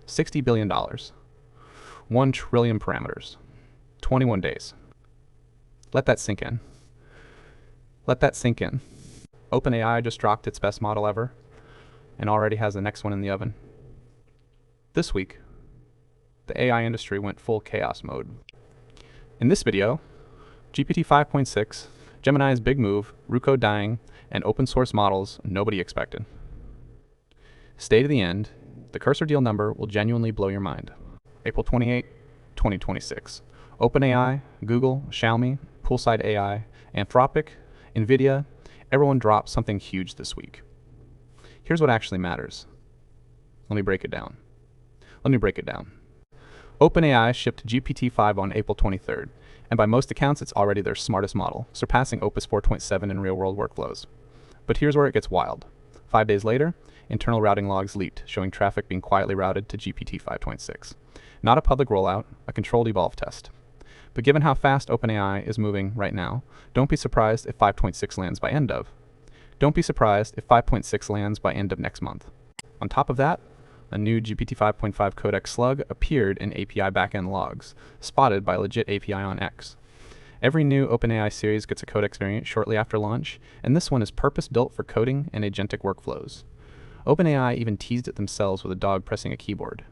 $60 billion. 1 trillion parameters. 21 days. Let that sink in. Let that sink in. OpenAI just dropped its best model ever and already has the next one in the oven. This week, the AI industry went full chaos mode. In this video, GPT 5.6, Gemini's big move, Roo Code dying, and open source models nobody expected. Stay to the end. The Cursor deal number will genuinely blow your mind. April 28, 2026. OpenAI, Google, Xiaomi, Poolside AI, Anthropic, Nvidia, everyone dropped something huge this week. Here's what actually matters. Let me break it down. OpenAI shipped GPT-5 on April 23rd, and by most accounts it's already their smartest model, surpassing Opus 4.7 in real-world workflows. But here's where it gets wild. 5 days later, internal routing logs leaked, showing traffic being quietly routed to GPT 5.6. Not a public rollout, a controlled evolve test. But given how fast OpenAI is moving right now, don't be surprised if 5.6 lands by end of. Don't be surprised if 5.6 lands by end of next month. On top of that, a new GPT 5.5 Codex slug appeared in API backend logs, spotted by a legit API on X. Every new OpenAI series gets a Codex variant shortly after launch, and this one is purpose-built for coding and agentic workflows. OpenAI even teased it themselves with a dog pressing a keyboard.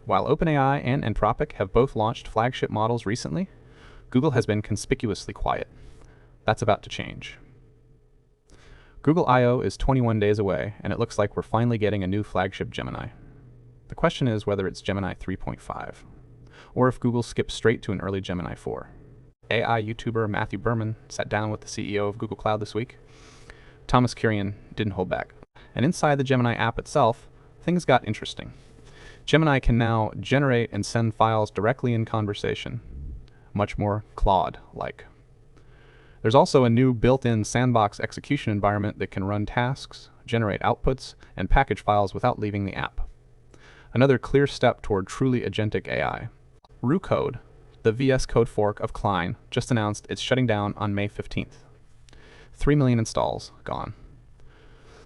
While OpenAI and Anthropic have both launched flagship models recently, Google has been conspicuously quiet. That's about to change. Google I/O is 21 days away, and it looks like we're finally getting a new flagship Gemini. The question is whether it's Gemini 3.5, or if Google skips straight to an early Gemini 4. AI YouTuber Matthew Berman sat down with the CEO of Google Cloud this week. Thomas Kurian didn't hold back. And inside the Gemini app itself, things got interesting. Gemini can now generate and send files directly in conversation, much more Claude-like. There's also a new built-in sandbox execution environment that can run tasks, generate outputs, and package files without leaving the app. Another clear step toward truly agentic AI. Roo Code, the VS Code fork of Klein, just announced it's shutting down on May 15th. 3 million installs gone.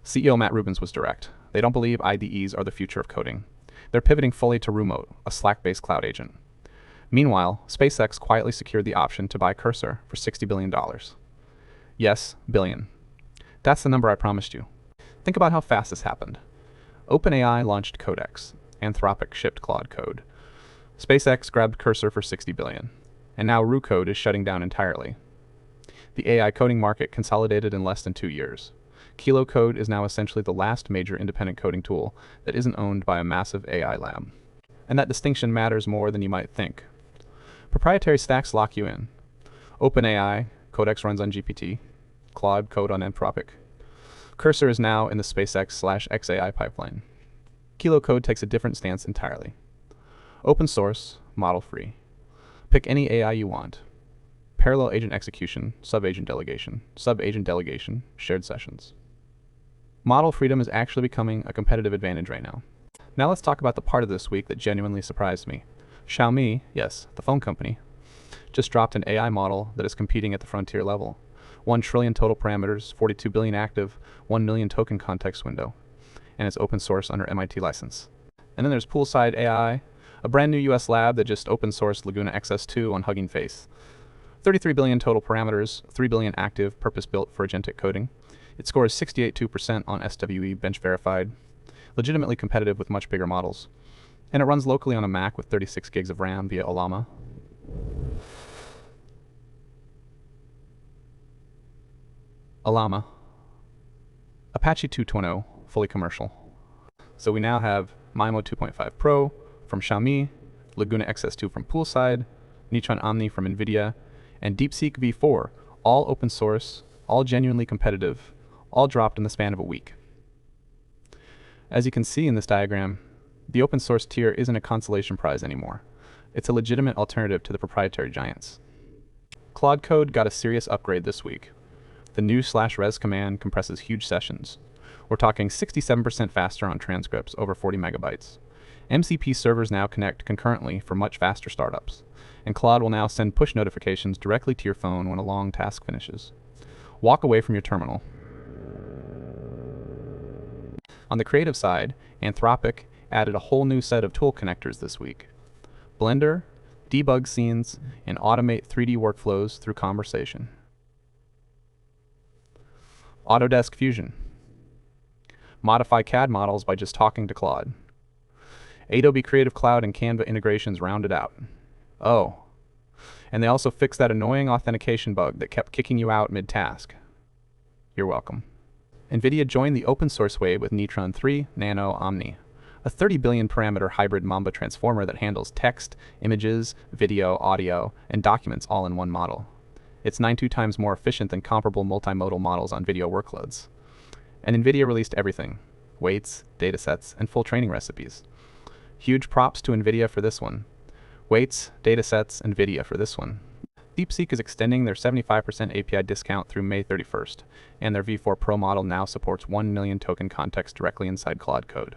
CEO Matt Rubens was direct. They don't believe IDEs are the future of coding. They're pivoting fully to Roo, a Slack-based cloud agent. Meanwhile, SpaceX quietly secured the option to buy Cursor for $60 billion. Yes, billion. That's the number I promised you. Think about how fast this happened. OpenAI launched Codex. Anthropic shipped Claude Code. SpaceX grabbed Cursor for $60 billion. And now Roo Code is shutting down entirely. The AI coding market consolidated in less than 2 years. Code is now essentially the last major independent coding tool that isn't owned by a massive AI lab. And that distinction matters more than you might think. Proprietary stacks lock you in. OpenAI, Codex runs on GPT, Claude Code on Anthropic. Cursor is now in the SpaceX/xAI pipeline. Code takes a different stance entirely. Open source, model free. Pick any AI you want. Parallel agent execution, sub-agent delegation, shared sessions. Model freedom is actually becoming a competitive advantage right now. Now let's talk about the part of this week that genuinely surprised me. Xiaomi, yes, the phone company, just dropped an AI model that is competing at the frontier level. 1 trillion total parameters, 42 billion active, 1 million token context window, and it's open source under MIT license. And then there's Poolside AI, a brand new US lab that just open sourced Laguna XS2 on Hugging Face. 33 billion total parameters, 3 billion active, purpose-built for agentic coding. It scores 68.2% on SWE bench verified, legitimately competitive with much bigger models. And it runs locally on a Mac with 36 gigs of RAM via Llama. Apache 2.0, fully commercial. So we now have Maimo 2.5 Pro from Xiaomi, Laguna XS2 from Poolside, Neutron Omni from Nvidia, and DeepSeek v4, all open source, all genuinely competitive, all dropped in the span of a week. As you can see in this diagram, the open source tier isn't a consolation prize anymore. It's a legitimate alternative to the proprietary giants. Claude Code got a serious upgrade this week. The new /res command compresses huge sessions. We're talking 67% faster on transcripts over 40 megabytes. MCP servers now connect concurrently for much faster startups, and Claude will now send push notifications directly to your phone when a long task finishes. Walk away from your terminal. On the creative side, Anthropic added a whole new set of tool connectors this week. Blender, debug scenes, and automate 3D workflows through conversation. Autodesk Fusion. Modify CAD models by just talking to Claude. Adobe Creative Cloud and Canva integrations rounded out. Oh, and they also fixed that annoying authentication bug that kept kicking you out mid-task. You're welcome. Nvidia joined the open source wave with Neutron 3 Nano Omni, a 30 billion parameter hybrid Mamba transformer that handles text, images, video, audio, and documents all in one model. It's 92 times more efficient than comparable multimodal models on video workloads. And Nvidia released everything: weights, datasets, and full training recipes. Huge props to Nvidia for this one. Weights, datasets, Nvidia for this one. DeepSeek is extending their 75% API discount through May 31st, and their V4 Pro model now supports 1 million token context directly inside Claude Code.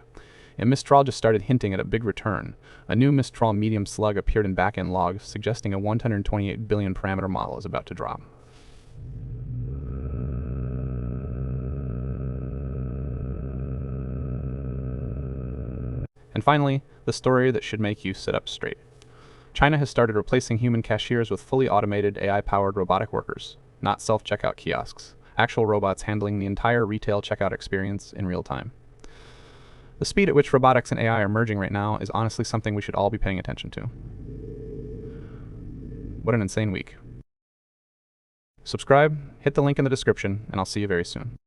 And Mistral just started hinting at a big return. A new Mistral medium slug appeared in backend logs, suggesting a 128 billion parameter model is about to drop. And finally, the story that should make you sit up straight. China has started replacing human cashiers with fully automated AI-powered robotic workers, not self-checkout kiosks, actual robots handling the entire retail checkout experience in real time. The speed at which robotics and AI are merging right now is honestly something we should all be paying attention to. What an insane week. Subscribe, hit the link in the description, and I'll see you very soon.